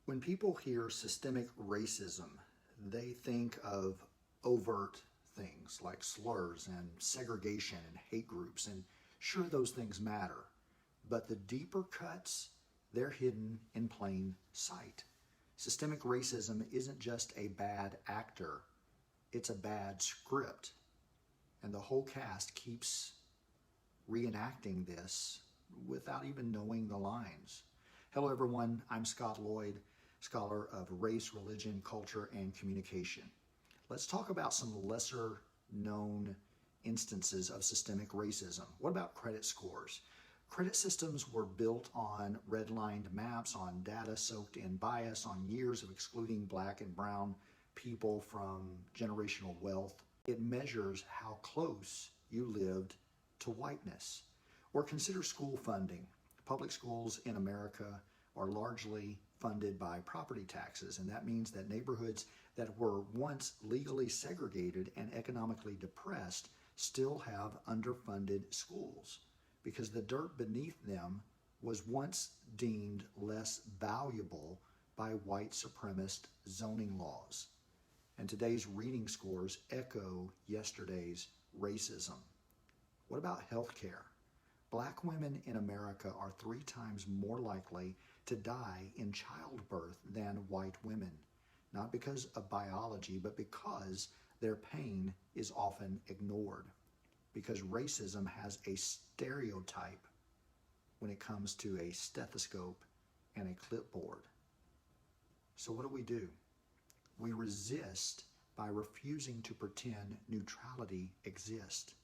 When people hear systemic racism, they think of overt things like slurs and segregation and hate groups, and sure, those things matter. But the deeper cuts, they're hidden in plain sight. Systemic racism isn't just a bad actor, it's a bad script. And the whole cast keeps reenacting this without even knowing the lines. Hello, everyone. I'm Scott Lloyd, scholar of race, religion, culture, and communication. Let's talk about some lesser known instances of systemic racism. What about credit scores? Credit systems were built on red-lined maps, on data soaked in bias, on years of excluding black and brown people from generational wealth. It measures how close you lived to whiteness. Or consider school funding. Public schools in America are largely funded by property taxes, and that means that neighborhoods that were once legally segregated and economically depressed still have underfunded schools because the dirt beneath them was once deemed less valuable by white supremacist zoning laws. And today's reading scores echo yesterday's racism. What about health care? Black women in America are 3 times more likely to die in childbirth than white women, not because of biology, but because their pain is often ignored, because racism has a stereotype when it comes to a stethoscope and a clipboard. So what do? We resist by refusing to pretend neutrality exists.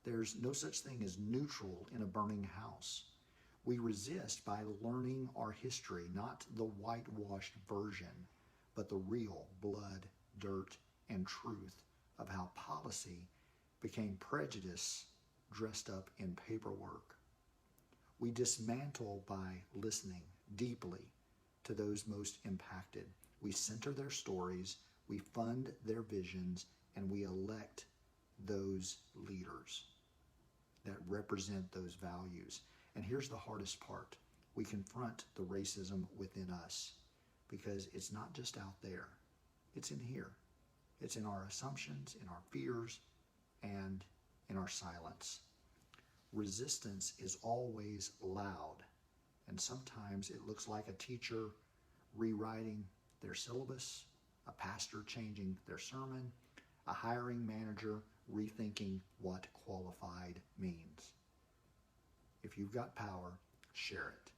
There's no such thing as neutral in a burning house. We resist by learning our history, not the whitewashed version, but the real blood, dirt, and truth of how policy became prejudice dressed up in paperwork. We dismantle by listening deeply to those most impacted. We center their stories, we fund their visions, and we elect those leaders that represent those values. And here's the hardest part. We confront the racism within us because it's not just out there. It's in here. It's in our assumptions, in our fears, and in our silence. Resistance is always loud, and sometimes it looks like a teacher rewriting their syllabus, a pastor changing their sermon, a hiring manager rethinking what qualified means. If you've got power, share it.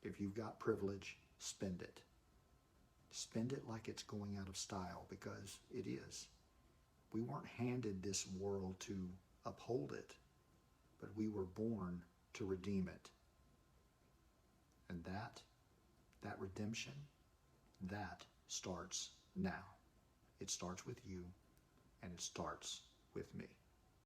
If you've got privilege, spend it. Spend it like it's going out of style, because it is. We weren't handed this world to uphold it, but we were born to redeem it. And that redemption, that starts now. It starts with you, and it starts with me.